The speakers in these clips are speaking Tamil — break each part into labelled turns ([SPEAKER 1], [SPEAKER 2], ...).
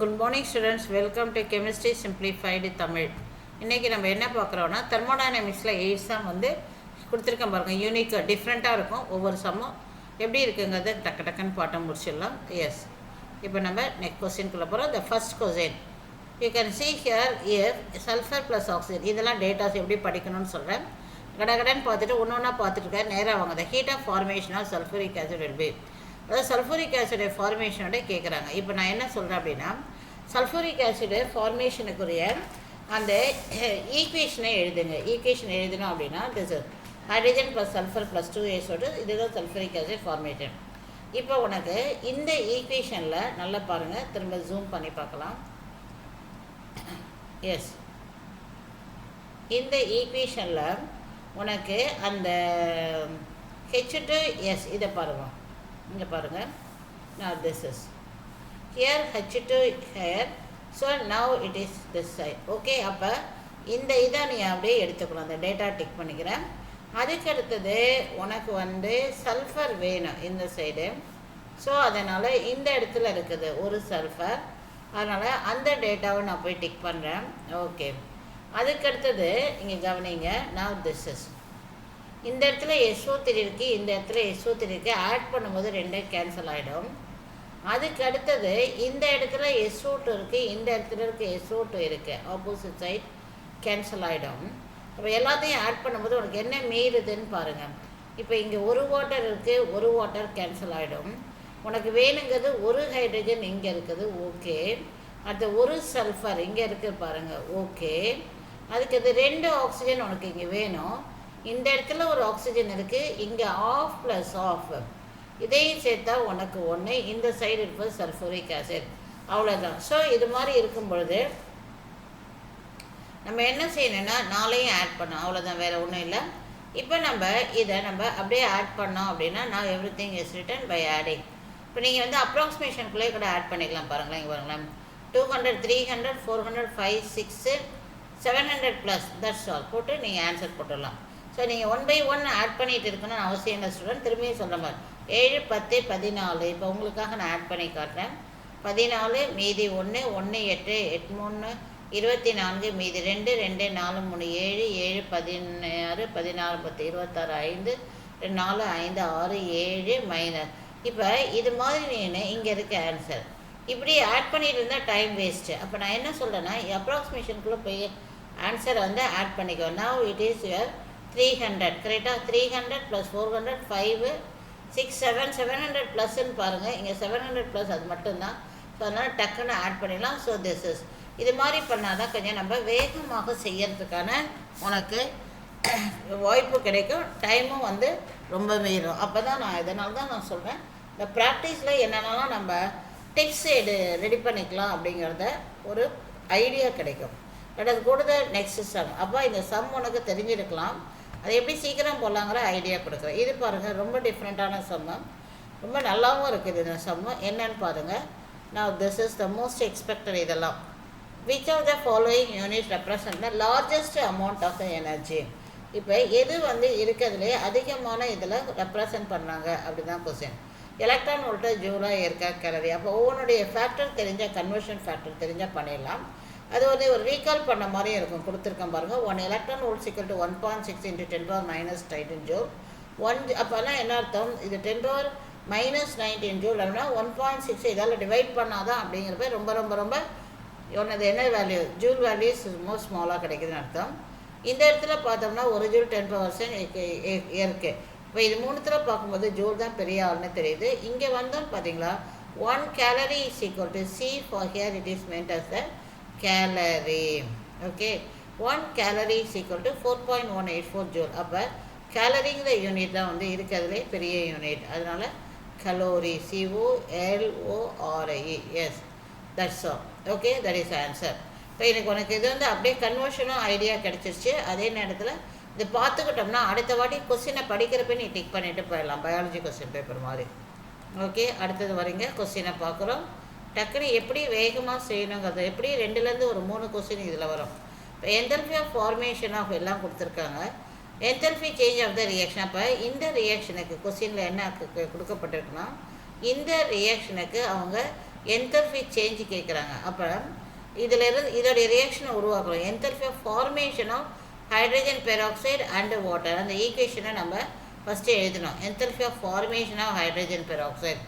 [SPEAKER 1] Good morning students, welcome to chemistry simplified Tamil. இன்றைக்கி நம்ம என்ன பார்க்குறோன்னா தெர்மோடைனமிக்ஸில் 8 சம் வந்து கொடுத்துருக்கேன் பாருங்கள். யூனிக்காக டிஃப்ரெண்ட்டாக இருக்கும். ஒவ்வொரு சம்மும் எப்படி இருக்குங்கிறத டக்குன்னு பாட்டம் முடிச்சிடலாம். எஸ், இப்போ நம்ம நெக்ஸ்ட் கொஸ்டின்குள்ளே போகிறோம். The first question you can see here if sulphur plus oxygen, இதெல்லாம் டேட்டாஸ் எப்படி படிக்கணும்னு சொல்கிறேன். கடகடன்னு பார்த்துட்டு ஒன்று ஒன்றா பார்த்துட்டு இருக்கேன். நேராக வாங்க. The heat of formation of sulphuric acid will be, அதாவது சல்ஃபூரிக் ஆசிட் ஃபார்மேஷனோட கேட்குறாங்க. இப்போ நான் என்ன சொல்கிறேன் அப்படின்னா, சல்ஃபூரிக் ஆசிட் ஃபார்மேஷனுக்குரிய அந்த ஈக்குவேஷனை எழுதுங்க. ஈக்குவேஷன் எழுதணும் அப்படின்னா this is hydrogen plus sulphur plus 2H, இதுதான் சல்ஃபூரிக் ஆசிட் ஃபார்மேஷன். இப்போ உனக்கு இந்த ஈக்குவேஷனில் நல்லா பாருங்கள், திரும்ப ஜூம் பண்ணி பார்க்கலாம். எஸ், இந்த ஈக்குவேஷனில் உனக்கு அந்த H2S இதை பாருங்கள், இங்கே பாருங்கள். now this is here H2 here, so now it is this side. Okay, அப்போ இந்த இதை நீ அப்படியே எடுத்துக்கணும். அந்த டேட்டா டிக் பண்ணிக்கிறேன். அதுக்கு அடுத்தது உனக்கு வந்து சல்ஃபர் வேணும் இந்த சைடு. ஸோ அதனால் இந்த இடத்துல இருக்குது ஒரு சல்ஃபர், அதனால் அந்த டேட்டாவை நான் போய் டிக் பண்ணுறேன். ஓகே, அதுக்கு அடுத்தது இங்கே கவனிங்க. now this is இந்த இடத்துல SO3 இருக்குது, இந்த இடத்துல SO3 இருக்குது. ஆட் பண்ணும்போது ரெண்டே கேன்சல் ஆகிடும். அதுக்கு அடுத்தது இந்த இடத்துல SO2 இருக்குது, இந்த இடத்துல இருக்குது SO2 இருக்குது. ஆப்போசிட் சைட் கேன்சல் ஆகிடும். அப்போ எல்லாத்தையும் ஆட் பண்ணும்போது உனக்கு என்ன மீறுதுன்னு பாருங்கள். இப்போ இங்கே ஒரு வாட்டர் இருக்குது, ஒரு வாட்டர் கேன்சல் ஆகிடும். உனக்கு வேணுங்கிறது ஒரு ஹைட்ரஜன் இங்கே இருக்குது. ஓகே, அடுத்த ஒரு சல்ஃபர் இங்கே இருக்குது பாருங்கள். ஓகே, அதுக்கு அது 2 ஆக்சிஜன் உனக்கு இங்கே வேணும். இந்த இடத்துல ஒரு ஆக்சிஜன் இருக்குது, இங்கே ஆஃப் ப்ளஸ் ஆஃப், இதையும் சேர்த்தா உனக்கு 1. இந்த சைடு இருப்பது சல்ஃபூரிக் ஆசிட். அவ்வளோதான். ஸோ இது மாதிரி இருக்கும் பொழுது நம்ம என்ன செய்யணும்னா 4ஐயும் ஆட் பண்ணோம். அவ்வளோதான், வேறு ஒன்றும் இல்லை. இப்போ நம்ம இதை அப்படியே ஆட் பண்ணோம் அப்படின்னா நான் everything is written by adding. இப்போ நீங்கள் வந்து அப்ராக்சிமேஷனுக்குள்ளே கூட ஆட் பண்ணிக்கலாம். பாருங்களேன், இங்கே பாருங்களேன். 200, 300, 400, 5, 6, 700 ப்ளஸ் தட்ஸ் ஆல் போட்டு நீங்கள் ஆன்சர் போட்டுடலாம். ஸோ நீங்கள் 1 by 1 ஆட் பண்ணிகிட்டு இருக்கணும்னு அவசியம் இல்லை ஸ்டூடெண்ட். திரும்பியும் சொல்ல மாதிரி 7, 10, 14. இப்போ உங்களுக்காக நான் ஆட் பண்ணி காட்டுறேன். 14 மீதி 1, 1, 8, 8, 3, 24 மீதி 2, 2, 4, 3, 7, 7, 16, 14, 10, 26, 5, 4, 5, 6, 7 மைனஸ். இப்போ இது மாதிரி நீ இங்கே இருக்க ஆன்சர் இப்படி ஆட் பண்ணிட்டு இருந்தால் டைம் வேஸ்ட்டு. அப்போ நான் என்ன சொல்கிறேன்னா, அப்ராக்சிமேஷனுக்குள்ளே போய் ஆன்சரை வந்து ஆட் பண்ணிக்கோ. now it is your 300 கரெக்டாக. 300 ப்ளஸ் 400 5, 6, 7, 700 ப்ளஸ்ன்னு பாருங்கள். இங்கே 700 ப்ளஸ் அது மட்டும்தான். ஸோ அதனால் டக்குன்னு ஆட் பண்ணிடலாம். ஸோ திஸ் இஸ் இது மாதிரி பண்ணால் தான் கொஞ்சம் நம்ம வேகமாக செய்யறதுக்கான உனக்கு வாய்ப்பு கிடைக்கும். டைமும் வந்து ரொம்ப மீறும். அப்போ தான் நான் இதனால தான் நான் சொல்கிறேன், இந்த ப்ராக்டிஸில் என்னென்னலாம் நம்ம டிப்ஸ் ரெடி பண்ணிக்கலாம் அப்படிங்கிறத ஒரு ஐடியா கிடைக்கும். பட் அது கூட நெக்ஸ்ட் சம். அப்போ இந்த சம் உனக்கு தெரிஞ்சிருக்கலாம், அதை எப்படி சீக்கிரம் போடலாங்கிற ஐடியா கொடுக்குறேன். இது பாருங்கள், ரொம்ப டிஃப்ரெண்ட்டான சம்மு, ரொம்ப நல்லாவும் இருக்குது இந்த சம்மு. என்னன்னு பாருங்கள். now this is the most expected. இதெல்லாம் which of the following units represent the largest amount of the energy. இப்போ எது வந்து இருக்கிறதுலே அதிகமான இதில் ரெப்ரசன்ட் பண்ணாங்க அப்படி தான் question. Electron volt, joule, erg, calorie. அப்போ ஒவ்வொன்றுடைய ஃபேக்டர் தெரிஞ்சால், கன்வர்ஷன் ஃபேக்டர் தெரிஞ்சால் பண்ணிடலாம். அது வந்து ஒரு ரீகால் பண்ண மாதிரியும் இருக்கும். கொடுத்துருக்கேன் பாருங்கள். 1 electron volt equal to 1.6 into 10 power minus 19 joule. அப்போல்லாம் என்ன அர்த்தம், இது 10 power minus 19 joule அப்படின்னா 1.6 இதால் டிவைட் பண்ணாதான் அப்படிங்கிறப்ப ரொம்ப ரொம்ப ரொம்ப ஒன்று என்ன வேல்யூ, ஜூல் வேல்யூஸ் ரொம்ப ஸ்மாலாக கிடைக்குதுன்னு அர்த்தம். இந்த இடத்துல பார்த்தோம்னா 1 ஜூல் 10 power இருக்குது. இப்போ இது மூணுத்தில் பார்க்கும்போது ஜூல் தான் பெரிய ஆள்னு தெரியுது. இங்கே வந்தோம் பார்த்தீங்களா, 1 calorie is equal to C, for here it is meant as the calorie. Okay, 1 calorie is equal to 4.184 joule. அப்போ கேலரிங்கிற யூனிட் தான் வந்து இருக்கிறதுலே பெரிய யூனிட். அதனால் calorie, COLORE. Yes, that's all. Okay, that is answer. இப்போ எனக்கு உனக்கு இது வந்து அப்படியே கன்வர்ஷனும் ஐடியா கிடச்சிருச்சு. அதே நேரத்தில் இது பார்த்துக்கிட்டோம்னா அடுத்த வாட்டி கொஸ்டினை படிக்கிறப்ப நீ டிக் பண்ணிவிட்டு போயிடலாம், பயாலஜி கொஸ்டின் பேப்பர் மாதிரி. ஓகே, அடுத்தது வரீங்க, கொஸ்டினை பார்க்குறோம். டக்குனு எப்படி வேகமாக செய்யணுங்கிறது, எப்படி 2லேருந்து ஒரு 3 கொஸ்டின் இதில் வரும். இப்போ என்தல்ஃபி ஆஃப் ஃபார்மேஷன் ஆஃப் எல்லாம் கொடுத்துருக்காங்க. என்தல்ஃபி சேஞ்ச் ஆஃப் த ரியாக்ஷன். அப்போ இந்த ரியாக்ஷனுக்கு கொஸ்டினில் என்ன கொடுக்கப்பட்டிருக்குன்னா, இந்த ரியாக்ஷனுக்கு அவங்க என்தல்ஃபி சேஞ்ச் கேட்குறாங்க. அப்போ இதிலிருந்து இதோடைய ரியாக்ஷனை உருவாக்குறோம். Enthalpy of formation of hydrogen peroxide and water. அந்த ஈக்குவேஷனை நம்ம ஃபஸ்ட்டு எழுதணும். Enthalpy of formation of hydrogen peroxide,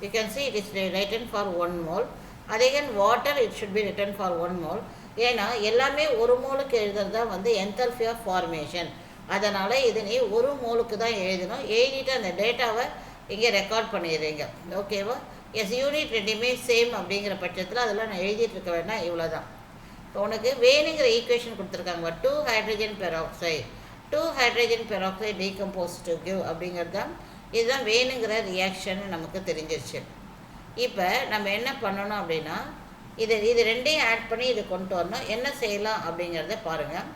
[SPEAKER 1] you can see it is written for 1 mole. Again water it should be written for 1 mole. ஏன்னா எல்லாமே ஒரு மோலுக்கு எழுதுறது தான் வந்து என்தல்ஃபி ஆஃப் ஃபார்மேஷன். அதனால் இது நீ ஒரு மோலுக்கு தான் எழுதணும். எழுதிட்டு அந்த டேட்டாவை இங்கே ரெக்கார்ட் பண்ணிடுறீங்க. ஓகேவா? எஸ், யூனிட் ரெண்டுமே சேம் அப்படிங்கிற பட்சத்தில் அதெல்லாம் நான் எழுதிட்டு இருக்க வேண்டாம். இவ்வளோ தான். இப்போ உனக்கு வேணுங்கிற ஈக்குவேஷன் கொடுத்துருக்காங்க. 2 hydrogen peroxide 2 hydrogen peroxide decompose to give அப்படிங்கிறது தான். இதுதான் வேணுங்கிற ரியாக்ஷன் நமக்கு தெரிஞ்சிருச்சு. இப்போ நம்ம என்ன பண்ணணும் அப்படின்னா இது ரெண்டையும் ஆட் பண்ணி இது கொண்டு வரணும். என்ன செய்யலாம் அப்படிங்கிறத பாருங்கள்.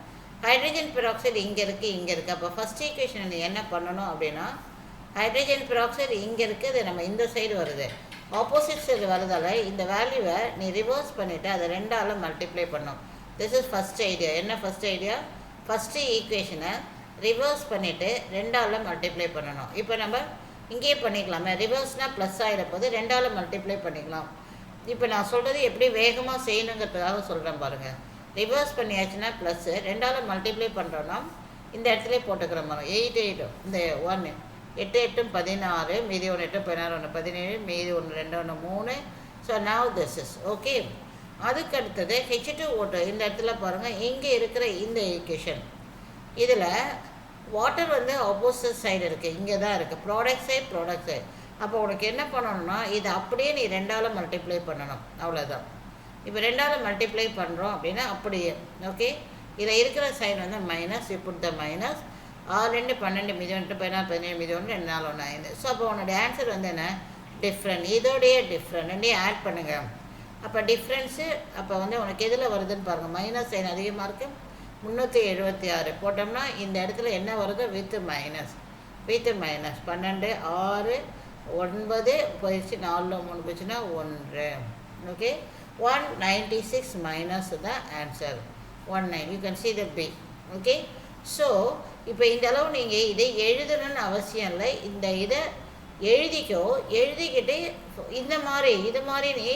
[SPEAKER 1] ஹைட்ரஜன் பெராக்சைடு இங்கே இருக்குது, இங்கே இருக்குது. அப்போ ஃபஸ்ட் ஈக்குவேஷன் நீ என்ன பண்ணணும் அப்படின்னா ஹைட்ரஜன் பெராக்சைடு இங்கே இருக்குது, இது நம்ம இந்த சைடு வருது, ஆப்போசிட் சைடு வருதால் இந்த வேல்யூவை நீ ரிவர்ஸ் பண்ணிவிட்டு அதை 2ஆல் மல்டிப்ளை பண்ணணும். This is first idea. என்ன ஃபஸ்ட் ஐடியா? ஃபஸ்ட்டு ஈக்குவேஷனை ரிவர்ஸ் பண்ணிவிட்டு 2ஆல் மல்டிப்ளை பண்ணணும். இப்போ நம்ம இங்கேயே பண்ணிக்கலாமே. ரிவர்ஸ்னால் ப்ளஸ் ஆகிடப்போது 2ஆல் மல்டிப்ளை பண்ணிக்கலாம். இப்போ நான் சொல்கிறது எப்படி வேகமாக செய்யணுங்கிறதுக்காக சொல்கிறேன் பாருங்கள். ரிவர்ஸ் பண்ணியாச்சுன்னா ப்ளஸ்ஸு 2ஆல் மல்டிப்ளை பண்ணுறோன்னா இந்த இடத்துல போட்டுக்கிற மாதிரி 8 8 இந்த 1 8 8 16, மீதி 1 8 16 1 17, மீதி 1 2 1 3. So now this is okay. அதுக்கு அடுத்தது H2O2 இந்த இடத்துல பாருங்கள். இங்கே இருக்கிற இந்த ஈக்குவேஷன் இதில் வாட்டர் வந்து ஆப்போசிட் சைடு இருக்குது, இங்கே தான் இருக்குது, ப்ராடக்ட் சைடு. அப்போ உனக்கு என்ன பண்ணணும்னா இதை அப்படியே நீ 2ஆல் மல்டிப்ளை பண்ணணும். அவ்வளோதான். இப்போ 2ஆல் மல்டிப்ளை பண்ணுறோம் அப்படின்னா அப்படியே ஓகே. இதில் இருக்கிற சைடு வந்து மைனஸ், இப்படி த மைனஸ் 6 2 12, மீதி 2 16 17, மீதி 1 2 4 1 5. ஸோ அப்போ உன்னோட ஆன்சர் வந்து என்ன? டிஃப்ரெண்ட். இதோடைய டிஃப்ரெண்ட் ரெண்டையும் ஆட் பண்ணுங்கள். அப்போ டிஃப்ரென்ஸு அப்போ வந்து உனக்கு எதில் வருதுன்னு பாருங்கள். மைனஸ் சைன் அதிகமாக இருக்குது, 376 போட்டோம்னா இந்த இடத்துல என்ன வருது? வித் மைனஸ் 12 6 9 போயிடுச்சு, 4 3 போயிடுச்சுன்னா 1. ஓகே, 196 மைனஸ் தான் answer. 19. You can see the P. Okay. So இப்போ இந்த அளவு நீங்கள் இதை எழுதணும்னு அவசியம் இல்லை. இந்த இதை எழுதிக்கிட்டு இது மாதிரி நீ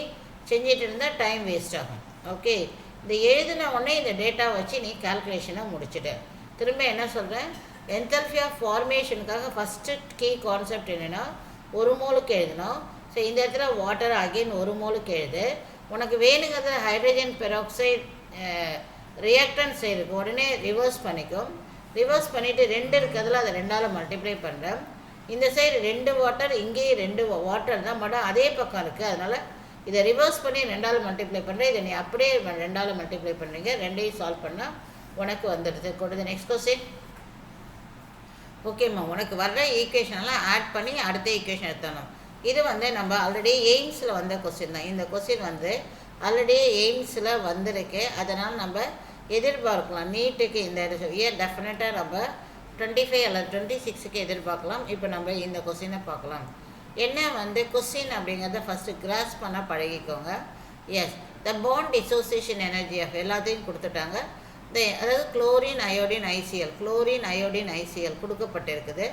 [SPEAKER 1] செஞ்சிட்டு இருந்தால் டைம் வேஸ்ட் ஆகும். ஓகே. இந்த எழுதின உடனே இந்த டேட்டா வச்சு நீ கால்குலேஷனை முடிச்சுட்டு திரும்ப என்ன சொல்கிறேன், என்தல்ஃபி ஆஃப் ஃபார்மேஷனுக்காக ஃபஸ்ட்டு கீ கான்செப்ட் என்னென்னா ஒரு மோலுக்கு எழுதணும். ஸோ இந்த இடத்துல வாட்டர் அகெயின் ஒரு மோலுக்கு எழுது. உனக்கு வேணுங்கிறத ஹைட்ரஜன் பெராக்சைடு ரியாக்டன்ஸ் இருக்குது, உடனே ரிவர்ஸ் பண்ணிக்கும். ரிவர்ஸ் பண்ணிவிட்டு 2 இருக்கிறதுல அதை 2ஆல் மல்டிப்ளை பண்ணுறேன். இந்த சைடு 2 வாட்டர், இங்கேயும் 2 வாட்டர் தான், பட் அதே பக்கம் இருக்குது. அதனால் இதை ரிவர்ஸ் பண்ணி 2ஆல் மல்டிப்ளை பண்ணுறேன். இதை நீ அப்படியே 2ஆல் மல்டிப்ளை பண்ணுறீங்க. ரெண்டையும் சால்வ் பண்ணால் உனக்கு வந்துடுது. கொடுத்து நெக்ஸ்ட் கொஸ்டின். ஓகேம்மா, உனக்கு வர்ற ஈக்குவேஷனெல்லாம் ஆட் பண்ணி அடுத்த ஈக்குவேஷன் எடுத்தணும். இது வந்து நம்ம ஆல்ரெடி எய்ம்ஸில் வந்த கொஸ்டின் தான். இந்த கொஸ்டின் வந்து ஆல்ரெடி எய்ம்ஸில் வந்திருக்கு. அதனால் நம்ம எதிர்பார்க்கலாம் நீட்டுக்கு இந்த இயர் டெஃபினட்டாக நம்ம 25 அல்லது 26க்கு எதிர்பார்க்கலாம். இப்போ நம்ம இந்த கொஸ்டினை பார்க்கலாம். என்ன வந்து கொஸ்டின் அப்படிங்கிறத ஃபஸ்ட்டு கிராஸ் பண்ண பழகிக்கோங்க. Yes, the bond dissociation energy of எல்லாத்தையும் கொடுத்துட்டாங்க. அதாவது குளோரின் அயோடின் ஐசிஎல் கொடுக்கப்பட்டிருக்குது.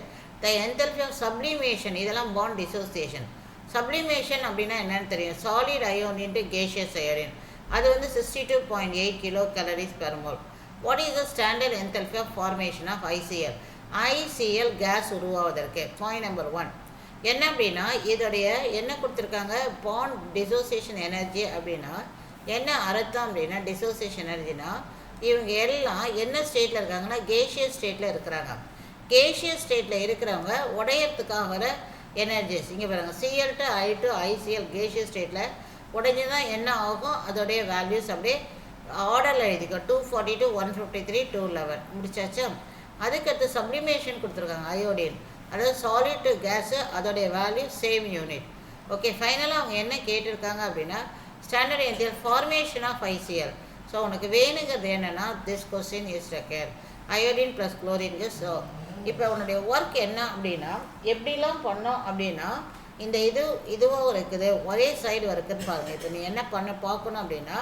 [SPEAKER 1] த என்தல்ஃபி ஆஃப் சப்ளிமேஷன், இதெல்லாம் பாண்ட் டிசோசியேஷன். சப்ளிமேஷன் அப்படின்னா என்னென்னு தெரியும், solid iodine into gaseous iodine. அது வந்து 62.8 kilo calories per mole. What is the standard enthalpy of formation of ICl gas உருவாவதற்கு? பாயிண்ட் நம்பர் 1 என்ன அப்படின்னா இதோடைய என்ன கொடுத்துருக்காங்க, பாண்ட் டிசோசியேஷன் எனர்ஜி அப்படின்னா என்ன அர்த்தம் அப்படின்னா, டிசோசியேஷன் எனர்ஜினா இவங்க எல்லாம் என்ன ஸ்டேட்டில் இருக்காங்கன்னா கேஷியஸ் ஸ்டேட்டில் இருக்கிறாங்க. கேஷியஸ் ஸ்டேட்டில் இருக்கிறவங்க உடையறதுக்காக வர எனர்ஜிஸ் இங்கே பாருங்கள். Cl to I to ICl gaseous ஸ்டேட்டில் உடைஞ்சி தான் என்ன ஆகும், அதோடைய வேல்யூஸ் அப்படியே ஆர்டரில் எழுதிக்கோ. 242 153 211 முடிச்சாச்சு. அதுக்கடுத்து சப்ளிமேஷன் கொடுத்துருக்காங்க அயோடின், அதாவது சாலிட் டு கேஸு, அதோடைய வேல்யூ சேம் யூனிட். ஓகே. ஃபைனலாக அவங்க என்ன கேட்டிருக்காங்க அப்படின்னா standard enthalpy formation of ICl. So உனக்கு வேணுங்கிறது என்னென்னா this question is required iodine plus குளோரின்கு. ஸோ இப்போ உன்னுடைய ஒர்க் என்ன அப்படின்னா எப்படிலாம் பண்ணோம் அப்படின்னா இந்த இதுவும் இருக்குது, ஒரே சைடு இருக்குதுன்னு பாருங்கள். இப்போ நீ என்ன பார்க்கணும் அப்படின்னா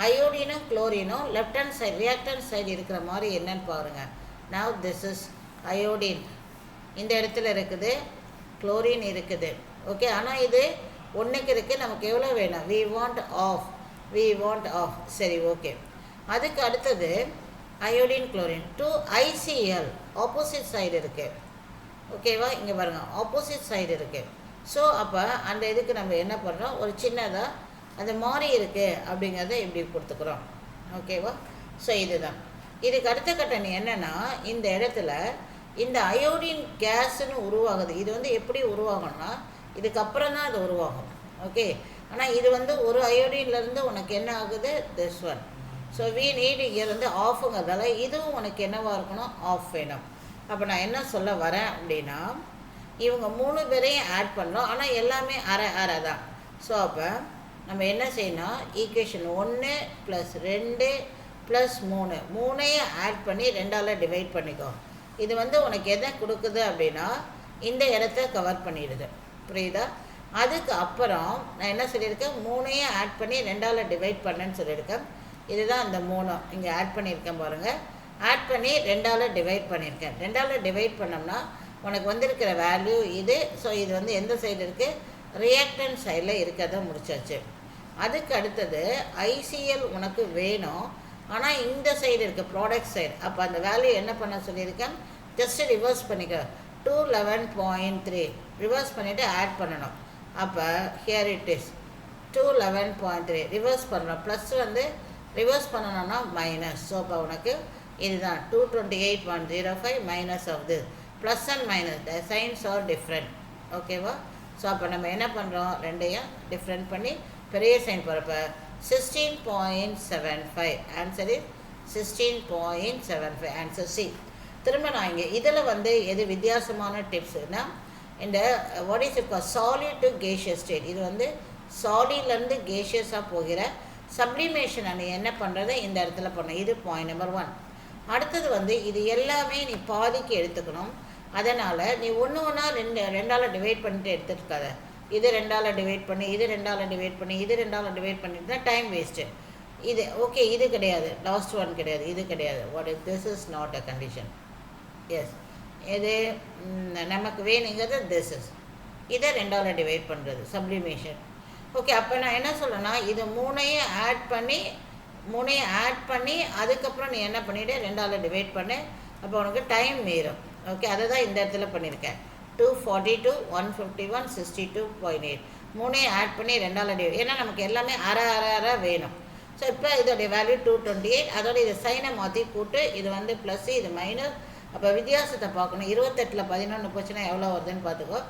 [SPEAKER 1] அயோடினும் குளோரினும் left hand side reactant side இருக்கிற மாதிரி என்னன்னு பாருங்கள். நவ் திஸ் இஸ் அயோடின் இந்த இடத்துல இருக்குது, குளோரின் இருக்குது. ஓகே. ஆனால் இது ஒன்றுக்கு இருக்குது, நமக்கு எவ்வளோ வேணும், we want ஆஃப். சரி, ஓகே. அதுக்கு அடுத்தது iodine chlorine 2ICl opposite side இருக்குது. ஓகேவா, இங்கே பாருங்கள் ஆப்போசிட் சைடு இருக்குது. ஸோ அப்போ அந்த இதுக்கு நம்ம என்ன பண்ணுறோம், ஒரு சின்னதாக அது மாறி இருக்குது அப்படிங்கிறத இப்படி கொடுத்துக்குறோம். ஓகேவா, ஸோ இதுதான். இதுக்கு அடுத்த கட்டம் என்னென்னா, இந்த இடத்துல இந்த அயோடின் கேஸுன்னு உருவாகுது. இது வந்து எப்படி உருவாகும்னா, இதுக்கப்புறம் தான் அது உருவாகும். ஓகே, ஆனால் இது வந்து ஒரு அயோடின்லேருந்து உனக்கு என்ன ஆகுது, this one. So we need here வந்து ஆஃபுங்கிறதால இதுவும் உனக்கு என்னவாக இருக்கணும், ஆஃப் வேணும். அப்போ நான் என்ன சொல்ல வரேன் அப்படின்னா, இவங்க 3 பேரையும் ஆட் பண்ணோம், ஆனால் எல்லாமே அரை அரை தான். ஸோ அப்போ நம்ம என்ன செய்யணும், ஈக்குவேஷன் 1 + 2 + 3 3ஐயும் ஆட் பண்ணி 2ஆல் டிவைட் பண்ணிக்கோ. இது வந்து உனக்கு எதை கொடுக்குது அப்படின்னா, இந்த இடத்த கவர் பண்ணிடுது. புரியுதா? அதுக்கு அப்புறம் நான் என்ன சொல்லியிருக்கேன், 3ஐயும் ஆட் பண்ணி 2ஆல் டிவைட் பண்ணேன்னு சொல்லியிருக்கேன். இதுதான் அந்த 3 இங்கே ஆட் பண்ணியிருக்கேன் பாருங்கள். ஆட் பண்ணி 2ஆல் டிவைட் பண்ணியிருக்கேன். 2ஆல் டிவைட் பண்ணோம்னா உனக்கு வந்திருக்கிற வேல்யூ இது. ஸோ இது வந்து எந்த சைடு இருக்குது, ரியாக்டன் சைடில் இருக்கிறத முடிச்சாச்சு. அதுக்கு அடுத்தது ICl உனக்கு வேணும், ஆனால் இந்த சைடு இருக்குது, ப்ராடக்ட் சைடு. அப்போ அந்த வேல்யூ என்ன பண்ண சொல்லியிருக்கேன், ஜஸ்ட்டு ரிவர்ஸ் பண்ணிக்க. 211.3 ரிவர்ஸ் பண்ணிவிட்டு ஆட் பண்ணணும். அப்போ ஹியர் இட் இஸ் 211.3 ரிவர்ஸ் பண்ணுறோம். ப்ளஸ் வந்து ரிவர்ஸ் பண்ணணும்னா மைனஸ். ஸோ அப்போ உனக்கு இதுதான் 228.05 minus of this. Plus and minus the signs are different. ஓகேவா? ஸோ அப்போ நம்ம என்ன பண்ணுறோம், ரெண்டையும் டிஃப்ரெண்ட் பண்ணி பெரிய சைன் போகிறப்ப 16.75. Answer is 16.75. Answer C. திரும்ப நான் இங்கே இதில் வந்து எது வித்தியாசமான டிப்ஸ்னால், இந்த வாட் இஸ் இப்போ சாலிட் டு கேஷியஸ் ஸ்டேட். இது வந்து சாலிட்லேருந்து கேஷியஸாக போகிற சப்ளிமேஷன் நீ என்ன பண்ணுறது இந்த இடத்துல பண்ண. இது பாயிண்ட் நம்பர் 1. அடுத்தது வந்து இது எல்லாமே நீ பாதிக்கு எடுத்துக்கணும். அதனால் நீ ஒன்றா 2ஆல் டிவைட் பண்ணிட்டு எடுத்துருக்காத. இது 2ஆல் டிவைட் பண்ணி, இது 2ஆல் டிவைட் பண்ணி, இது 2ஆல் டிவைட் பண்ணிட்டு தான் டைம் வேஸ்ட்டு. இது ஓகே, இது கிடையாது, லாஸ்ட் ஒன் கிடையாது, இது கிடையாது. What is this is not a condition. Yes, இது நமக்கு வேணுங்கிறது திஸ் இஸ். இதை 2ஆல் டிவைட் பண்ணுறது சப்ளிமேஷன். ஓகே, அப்போ நான் என்ன சொல்கிறேன்னா, இது 3ஐயும் ஆட் பண்ணி அதுக்கப்புறம் நீ என்ன பண்ணிவிட்டு 2ஆல் டிவைட் பண்ணு. அப்போ உனக்கு டைம் மீறும். ஓகே, அதை தான் இந்த இடத்துல பண்ணியிருக்கேன். 242, 151, 62.8 3ஐயும் ஆட் பண்ணி 2ஆல் டிவைட். ஏன்னா நமக்கு எல்லாமே அரை வேணும். ஸோ இப்போ இதோடைய வேல்யூ 228. அதோட இது சைனை மாற்றி கூட்டு, இது வந்து ப்ளஸ், இது மைனஸ். அப்போ வித்தியாசத்தை பார்க்கணும். 28ல் 11 போச்சுன்னா எவ்வளோ வருதுன்னு பார்த்துக்கோ.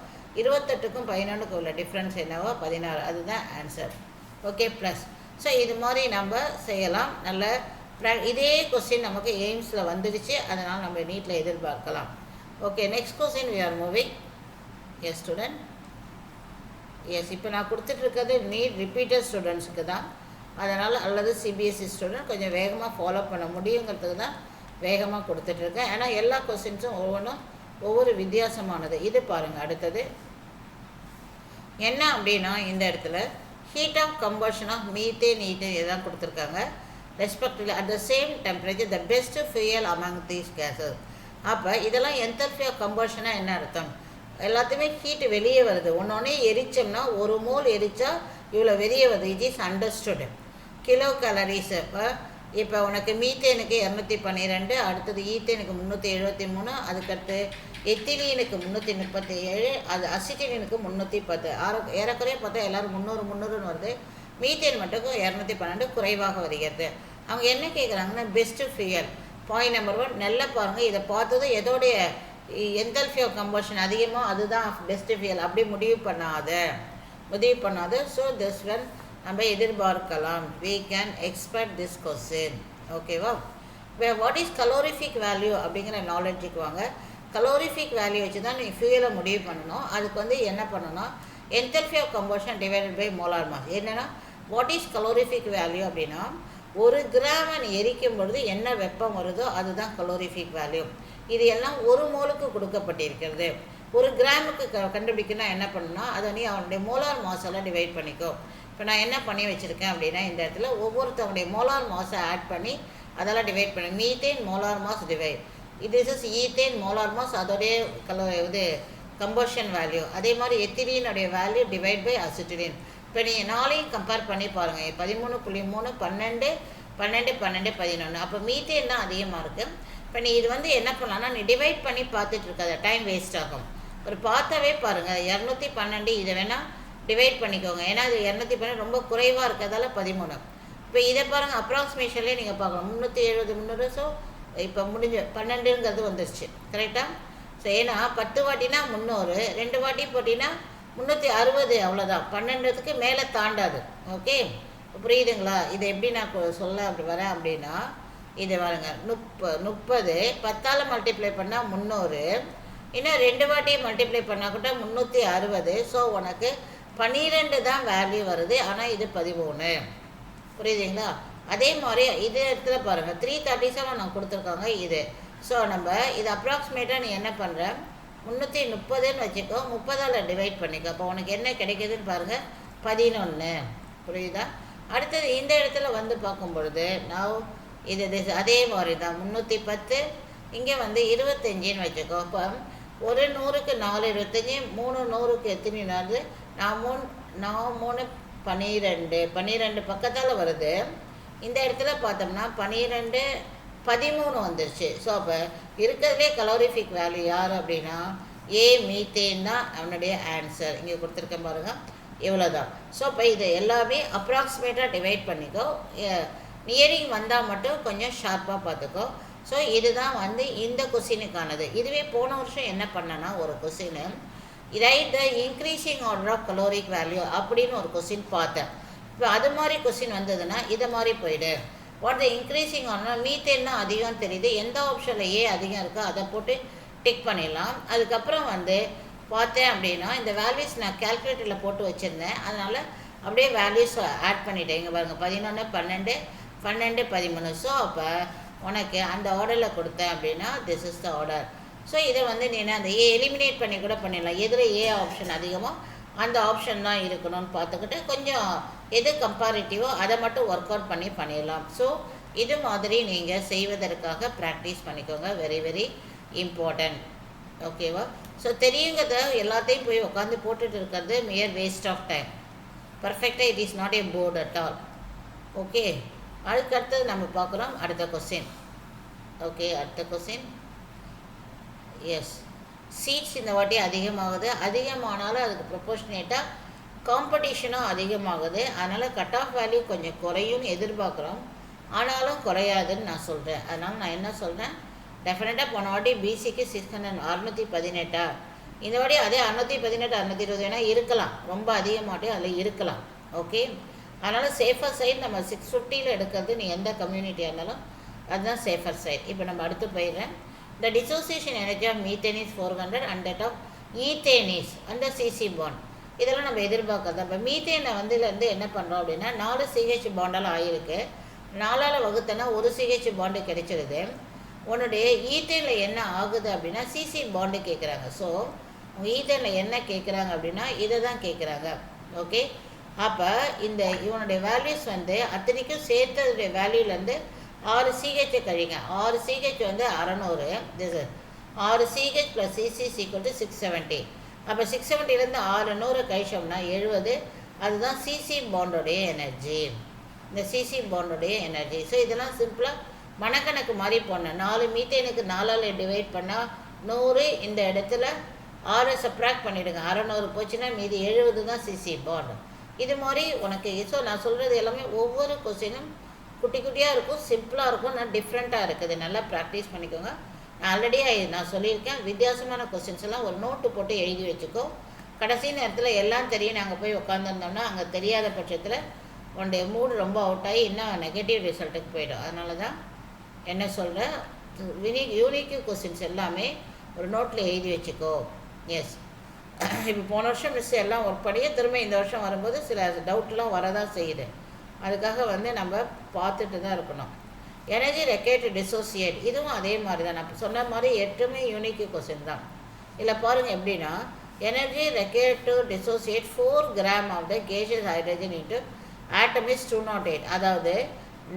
[SPEAKER 1] 28க்கும் 11க்கும் உள்ள டிஃப்ரென்ஸ் என்னவோ 16. அதுதான் ஆன்சர். Okay, plus. ஸோ இது மாதிரி நம்ம செய்யலாம். நல்ல இதே கொஸ்டின் நமக்கு எய்ம்ஸில் வந்துடுச்சு, அதனால் நம்ம நீட்டில் எதிர்பார்க்கலாம். Okay, next question we are moving. Yes student, yes இப்போ நான் கொடுத்துட்ருக்கிறது நீட் ரிப்பீட்டட் ஸ்டூடெண்ட்ஸுக்கு தான். அதனால் அல்லது CBSE ஸ்டூடெண்ட் கொஞ்சம் வேகமாக ஃபாலோ பண்ண முடியுங்கிறதுக்கு தான் வேகமாக கொடுத்துட்ருக்கேன். ஏன்னா எல்லா கொஸ்டின்ஸும் ஒவ்வொரு வித்தியாசமானது. இது பாருங்கள். அடுத்தது என்ன அப்படின்னா, இந்த இடத்துல heat of combustion of methane இதான் கொடுத்துருக்காங்க. Respectively at the same temperature the best fuel among these gases. அப்போ இதெல்லாம் என்தல்பி ஆஃப் கம்பஷனாக என்ன அர்த்தம், எல்லாத்தையுமே ஹீட்டு வெளியே வருது. ஒன்றொன்னே எரிச்சோம்னா ஒரு மோல் எரிச்சா இவ்வளோ வெளியே வருது. It is understood. Kilo calories. இப்போ உனக்கு மீத்தேனுக்கு 212, அடுத்தது ஈத்தேனுக்கு 373, அதுக்கடுத்து எத்திலீனுக்கு 337, அது அசிட்டிலினுக்கு 310. ஏறக்குறைய பார்த்தா எல்லோரும் 300 வருது. மீத்தேன் மட்டும் 212 குறைவாக வருகிறது. அவங்க என்ன கேட்குறாங்கன்னா, பெஸ்ட்டு ஃபியூயல். பாயிண்ட் நம்பர் 1 நல்லா பாருங்கள். இதை பார்த்தது எதோடைய என்தல்பி ஆஃப் கம்பஷன் அதிகமாக அதுதான் பெஸ்ட்டு ஃபியூயல். அப்படி முடிவு பண்ணாது. ஸோ திஸ் ஒன் நம்ம எதிர்பார்க்கலாம். we can expect this question. ஓகேவா? வாட் இஸ் கலோரிஃபிக் வேல்யூ அப்படிங்கிற நாலேஜுக்கு வாங்க. கலோரிஃபிக் வேல்யூ வச்சு தான் நீ ஃபியூயலை முடிவு பண்ணணும். அதுக்கு வந்து என்ன பண்ணணும், enthalpy of combustion divided by molar mass. என்னென்னா வாட் இஸ் கலோரிஃபிக் வேல்யூ அப்படின்னா, 1 கிராமை நீ எரிக்கும் பொழுது என்ன வெப்பம் வருதோ அதுதான் கலோரிஃபிக் வேல்யூ. இது எல்லாம் 1 மோலுக்கு கொடுக்கப்பட்டிருக்கிறது. 1 கிராமுக்கு கண்டுபிடிக்கணும் என்ன பண்ணணும்னா, அதை நீ அவனுடைய மோலார் மாஸால் டிவைட் பண்ணிக்கோ. இப்போ நான் என்ன பண்ணி வச்சுருக்கேன் அப்படின்னா, இந்த இடத்துல ஒவ்வொருத்தவங்களுடைய மோலார் மாஸை ஆட் பண்ணி அதெல்லாம் டிவைட் பண்ணி மீத்தேன் மோலார் மாஸ் டிவைட். இது இஸ் ஈத்தேன் மோலார் மாஸ், அதோடைய கம்பஷன் வேல்யூ. அதே மாதிரி எத்திலீனுடைய வேல்யூ டிவைட் பை அசிட்டிலின். இப்போ நீங்கள் நாளையும் கம்பேர் பண்ணி பாருங்கள். 13.3 12 12 12 11. அப்போ மீத்தேன் தான் அதிகமாக இருக்குது. இப்போ நீ இது வந்து என்ன பண்ணலாம்னா நீ டிவைட் பண்ணி பார்த்துட்டு இருக்காத, டைம் வேஸ்ட் ஆகும். ஒரு பார்த்தாவே பாருங்கள் 212 இதை வேணால் டிவைட் பண்ணிக்கோங்க. ஏன்னா இது 212 ரொம்ப குறைவாக இருக்கிறதால 13. இப்போ இதை பாருங்கள் அப்ராக்சிமேஷன்லேயே நீங்கள் பார்க்கலாம் 370 300. ஸோ இப்போ முடிஞ்ச 12ங்கிறது வந்துருச்சு கரெக்டாக. ஸோ ஏன்னா 10 வாட்டினா 300, 2 வாட்டி போட்டிங்கன்னா 360, அவ்வளோதான். 12க்கு மேலே தாண்டாது. ஓகே புரியுதுங்களா? இதை எப்படி நான் சொல்ல அப்படி வரேன் அப்படின்னா இது பாருங்க 30 10ஆல் மல்டிப்ளை பண்ணால் 300, இன்னும் 2 வாட்டி மல்டிப்ளை பண்ணால் கூட 360. ஸோ உனக்கு 12 தான் வேல்யூ வருது, ஆனால் இது 13. புரியுதுங்களா? அதே மாதிரி இது இடத்துல பாருங்கள் 337 நான் கொடுத்துருக்காங்க இது. ஸோ நம்ம இது அப்ராக்சிமேட்டாக நீ என்ன பண்ணுற 330ன்னு வச்சுக்கோ, 30ஆல் டிவைட் பண்ணிக்கோ. அப்போ உனக்கு என்ன கிடைக்குதுன்னு பாருங்கள் 11. புரியுதா? அடுத்தது இந்த இடத்துல வந்து பார்க்கும் பொழுது நான் இது அதே மாதிரி தான் 310, இங்கே வந்து 25ன்னு வச்சுக்கோ. அப்போ ஒரு 100க்கு 4 25, 3 100க்கு எத்தனை நாள்? நான் 3 12 பக்கத்தால் வருது. இந்த இடத்துல பார்த்தோம்னா 12 13 வந்துருச்சு. ஸோ அப்போ இருக்கிறதுலே கலோரிஃபிக் வேல்யூ யார் அப்படின்னா ஏ மீத்தேன் தான் அவனுடைய ஆன்சர். இங்கே கொடுத்துருக்கேன் பாருங்கள், இவ்வளோ தான். ஸோ இப்போ இதை எல்லாமே அப்ராக்சிமேட்டாக டிவைட் பண்ணிக்கோ. நியரிங் வந்தால் மட்டும் கொஞ்சம் ஷார்ப்பாக பார்த்துக்கோ. ஸோ இதுதான் வந்து இந்த கொஸ்டினுக்கானது. இதுவே போன வருஷம் என்ன பண்ணேன்னா ஒரு question write the increasing order of calorific value அப்படின்னு ஒரு கொஸ்டின் பார்த்தேன். இப்போ அது மாதிரி கொஸ்டின் வந்ததுன்னா இதை மாதிரி போயிடு. வாட் த இன்க்ரீசிங் ஆர்டர் மீத்தேன்னா அதிகம் தெரியுது, எந்த ஆப்ஷனில் ஏ அதிகம் இருக்கோ அதை போட்டு டிக் பண்ணிடலாம். அதுக்கப்புறம் வந்து பார்த்தேன் அப்படின்னா இந்த வேல்யூஸ் நான் கேல்குலேட்டரில் போட்டு வச்சுருந்தேன், அதனால் அப்படியே வேல்யூஸ் ஆட் பண்ணிட்டேன். இங்கே பாருங்கள் 11 12 12 13. ஸோ அப்போ உனக்கு அந்த ஆர்டரில் கொடுத்தேன் அப்படின்னா this is the order. So இதை வந்து நீ அந்த ஏ எலிமினேட் பண்ணி கூட பண்ணிடலாம். எதில் ஏ ஆப்ஷன் அதிகமோ அந்த ஆப்ஷன் தான் இருக்கணும்னு பார்த்துக்கிட்டு கொஞ்சம் எது கம்பேரிட்டிவோ அதை மட்டும் ஒர்க் அவுட் பண்ணி பண்ணிடலாம். ஸோ இது மாதிரி நீங்கள் செய்வதற்காக ப்ராக்டிஸ் பண்ணிக்கோங்க. Very very important. ஓகேவா? ஸோ தெரியுங்கிறத எல்லாத்தையும் போய் உட்காந்து போட்டுட்டு இருக்கிறது மியர் வேஸ்ட் ஆஃப் டைம். பர்ஃபெக்டாக it is not a bored at all. Okay, அதுக்கடுத்தது நம்ம பார்க்குறோம் அடுத்த கொஸ்டின். ஓகே, அடுத்த கொஸ்டின். எஸ், சீட்ஸ் இந்த வாட்டி அதிகமாகுது. அதிகமானாலும் அதுக்கு ப்ரொபோர்ஷனேட்டாக காம்படிஷனும் அதிகமாகுது. அதனால் கட் ஆஃப் வேல்யூ கொஞ்சம் குறையும்னு எதிர்பார்க்குறோம், ஆனாலும் குறையாதுன்னு நான் சொல்கிறேன். அதனால் நான் என்ன சொல்கிறேன், டெஃபினட்டாக போன வாட்டி பிசிக்கு 618, இந்த வாட்டி அதே 618 620 வேணால் இருக்கலாம், ரொம்ப அதிகமாகட்டும் அதில் இருக்கலாம். ஓகே, அதனால் சேஃபர் சைடு நம்ம 650 எடுக்கிறது நீ எந்த கம்யூனிட்டியாக இருந்தாலும் அதுதான் சேஃபர் சைடு. இப்போ நம்ம அடுத்து போயிடுறேன். The dissociation energy of methane is 400 and that of ethane is அந்த சிசி பாண்ட். இதெல்லாம் நம்ம எதிர்பார்க்கறது. இப்போ மீத்தேனை வந்துலேருந்து என்ன பண்ணுறோம் அப்படின்னா 4 CH பாண்டால் ஆகிருக்கு. 4ஆல் வகுத்தனா 1 CH பாண்டு கிடைச்சிருது. உன்னுடைய ஈத்தேனில் என்ன ஆகுது அப்படின்னா சிசி பாண்டு கேட்குறாங்க. ஸோ ஈத்தேனில் என்ன கேட்குறாங்க அப்படின்னா இதை தான் கேட்குறாங்க. ஓகே, அப்போ இந்த இவனுடைய வேல்யூஸ் வந்து அத்தனைக்கும் சேர்த்ததுடைய வேல்யூலேருந்து 6 CH கழிங்க. 6 CH வந்து 600. This 6 CH + CC = 670. அப்போ 670லேருந்து 600 கழிச்சோம்னா 70. அதுதான் சிசி பாண்டோடைய எனர்ஜி, இந்த சிசி பாண்டோடைய எனர்ஜி. ஸோ இதெல்லாம் சிம்பிளாக மனக்கணக்கு மாதிரி போனேன். 4 மீத்தேனுக்கு 4ஆல் டிவைட் பண்ணால் 100. இந்த இடத்துல 6 சப்ராக்ட் பண்ணிவிடுங்க. 600 போச்சுன்னா மீதி 70 தான் சிசி பாண்ட். இது மாதிரி உனக்கு. ஸோ நான் சொல்கிறது எல்லாமே ஒவ்வொரு கொஸ்டினும் குட்டி குட்டியாக இருக்கும், சிம்பிளாக இருக்கும், நான் டிஃப்ரெண்ட்டாக இருக்குது. நல்லா ப்ராக்டிஸ் பண்ணிக்கோங்க. நான் ஆல்ரெடி நான் சொல்லியிருக்கேன், வித்தியாசமான கொஸ்டின்ஸ் எல்லாம் ஒரு நோட்டு போட்டு எழுதி வச்சுக்கோ. கடைசி நேரத்தில் எல்லாம் தெரியும் நாங்கள் போய் உட்காந்துருந்தோம்னா அங்கே தெரியாத பட்சத்தில் உன்னுடைய மூடு ரொம்ப அவுட் ஆகி இன்னும் நெகட்டிவ் ரிசல்ட்டுக்கு போயிடும். அதனால தான் என்ன சொல்கிறேன், யூனிக் கொஸ்டின்ஸ் எல்லாமே ஒரு நோட்டில் எழுதி வச்சுக்கோ. எஸ், இப்போ போன வருஷம் மிஸ் எல்லாம் ஒர்க் பண்ணியே திரும்ப இந்த வருஷம் வரும்போது சில டவுட்லாம் வரதான் செய்யுது. அதுக்காக வந்து நம்ம பார்த்துட்டு தான் இருக்கணும். எனர்ஜி ரெக்கேட் டிசோசியேட், இதுவும் அதே மாதிரி தான். நான் சொன்ன மாதிரி 8மே யூனிக் கொஸ்டின் தான். இதில் பாருங்கள் எப்படின்னா energy required to dissociate 4 gram of the gaseous hydrogen into atom is 208. அதாவது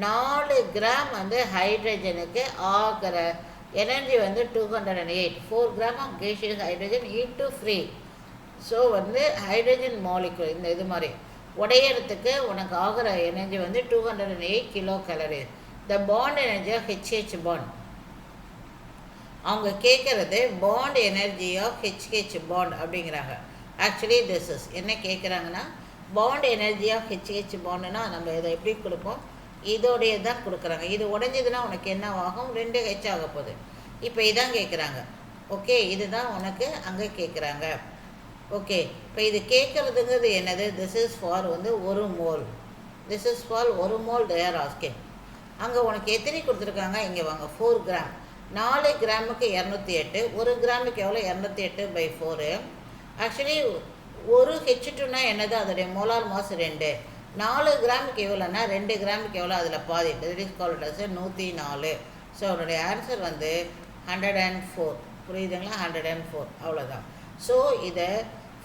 [SPEAKER 1] 4 கிராம் வந்து ஹைட்ரஜனுக்கு ஆகிற எனர்ஜி வந்து 208. 4 gram of gaseous hydrogen into free. So வந்து ஹைட்ரஜன் மாலிகுல் இந்த இது மாதிரி உடையறதுக்கு உனக்கு ஆகிற எனர்ஜி வந்து 208 kilo calorie. The bond energy of HH bond. அவங்க கேட்குறது bond energy of HH bond அப்படிங்கிறாங்க. ஆக்சுவலி திஸ் இஸ் என்ன கேட்குறாங்கன்னா பாண்ட் எனர்ஜி ஆஃப் ஹெச்ஹெச் பாண்டுனா நம்ம இதை எப்படி கொடுப்போம், இதோடைய தான் கொடுக்குறாங்க. இது உடஞ்சதுன்னா உனக்கு என்ன ஆகும், 2 ஹெச் ஆக போகுது. இப்போ இதான் கேட்குறாங்க. ஓகே, இதுதான் உனக்கு அங்கே கேட்குறாங்க. ஓகே, இப்போ இது கேட்குறதுங்கிறது என்னது, திஸ் இஸ் ஃபார் வந்து 1 mole. This is for 1 mole they are asking. அங்கே உனக்கு எத்தனை கொடுத்துருக்காங்க, இங்கே வாங்க 4 கிராம். 4 கிராமுக்கு 208. 1 கிராமுக்கு எவ்வளோ, 208/4. ஆக்சுவலி ஒரு ஹெச்2னா என்னது, அதோடைய மோலார் மாஸ் 2. 4 கிராமுக்கு எவ்வளோன்னா 2 கிராமுக்கு எவ்வளோ, அதில் பாதி, it is called as 104. So அவனுடைய ஆன்சர் வந்து 104. புரியுதுங்களா, 104 அவ்வளோதான். ஸோ இதை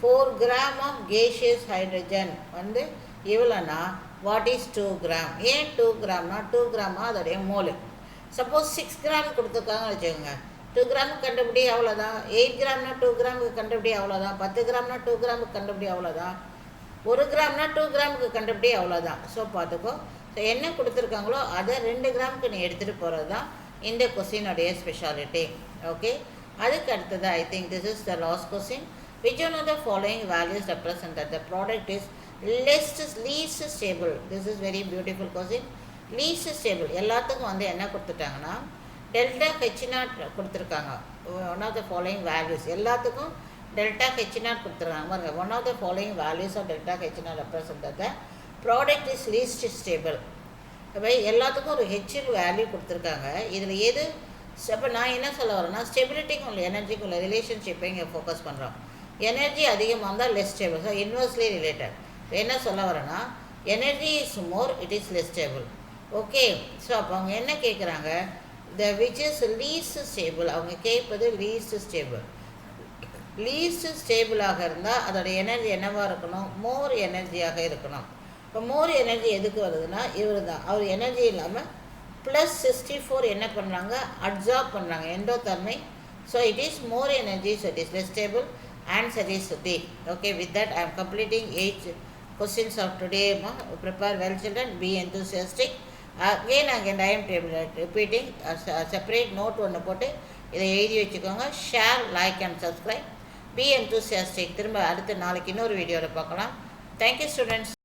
[SPEAKER 1] 4 கிராம் ஆஃப் கேஷியஸ் ஹைட்ரஜன் வந்து எவ்வளோனா வாட் இஸ் 2 கிராம். ஏன் 2 கிராம்னா 2 கிராமா அதோடைய மோலு. சப்போஸ் 6 கிராம் கொடுத்துருக்காங்கன்னு வச்சுக்கோங்க, 2 கிராமுக்கு கண்டுபிடி அவ்வளோதான். 8 கிராம்னா 2 கிராமுக்கு கண்டுபிடி அவ்வளோதான். 10 கிராம்னா 2 கிராமுக்கு கண்டுபிடி அவ்வளோதான். 1 கிராம்னா 2 கிராமுக்கு கண்டுபிடி அவ்வளோதான். ஸோ பார்த்துக்கோ. ஸோ என்ன கொடுத்துருக்காங்களோ அதை 2 கிராமுக்கு நீ எடுத்துகிட்டு போகிறது தான் இந்த கொஸ்டினுடைய ஸ்பெஷாலிட்டி. ஓகே, அதுக்கு அடுத்தது I think this is the last question. Which one of the following values represent that the product is least stable. This is very beautiful question. Least stable எல்லாத்துக்கும் வந்து என்ன கொடுத்துட்டாங்கன்னா டெல்டா ஹெச்0 கொடுத்துருக்காங்க. One of the following values எல்லாத்துக்கும் டெல்டா ஹெச்0 கொடுத்துருக்காங்க பாருங்க. One of the following values of delta H represent the product is least stable. இப்போ எல்லாத்துக்கும் ஒரு ஹெச்சில் வேல்யூ கொடுத்துருக்காங்க. இதில் எது இப்போ நான் என்ன சொல்ல வரேன்னா ஸ்டெபிலிட்டிக்கும் உள்ள எனர்ஜிக்கும் உள்ள ரிலேஷன்ஷிப்பை இங்கே ஃபோக்கஸ் பண்ணுறோம். எனர்ஜி அதிகமாக இருந்தால் less stable. So inversely related. என்ன சொல்ல வரேன்னா energy is more, it is less stable. Okay, so அப்போ அவங்க என்ன கேட்குறாங்க, த விச் இஸ் லீஸ்ட் ஸ்டேபிள். அவங்க கேட்பது லீஸ்ட் ஸ்டேபிள். லீஸ்ட் ஸ்டேபிளாக இருந்தால் அதோடய எனர்ஜி என்னவாக இருக்கணும், மோர் எனர்ஜியாக இருக்கணும். இப்போ மோர் எனர்ஜி எதுக்கு வருதுன்னா இவர் தான். அவர் எனர்ஜி இல்லாமல் +64 என்ன பண்ணுறாங்க, அப்சார்ப் பண்ணுறாங்க எண்டோதர்மை. So it is more energy, so it is less stable. Answer is D. Okay, with that I am completing 8 questions of today. Prepare well children, be enthusiastic. Again I am repeating a separate note ஒன்று போட்டு இதை எழுதி வச்சுக்கோங்க. Share, like and subscribe. Be enthusiastic. திரும்ப அடுத்த நாளைக்கு இன்னொரு வீடியோவில் பார்க்கலாம். Thank you students.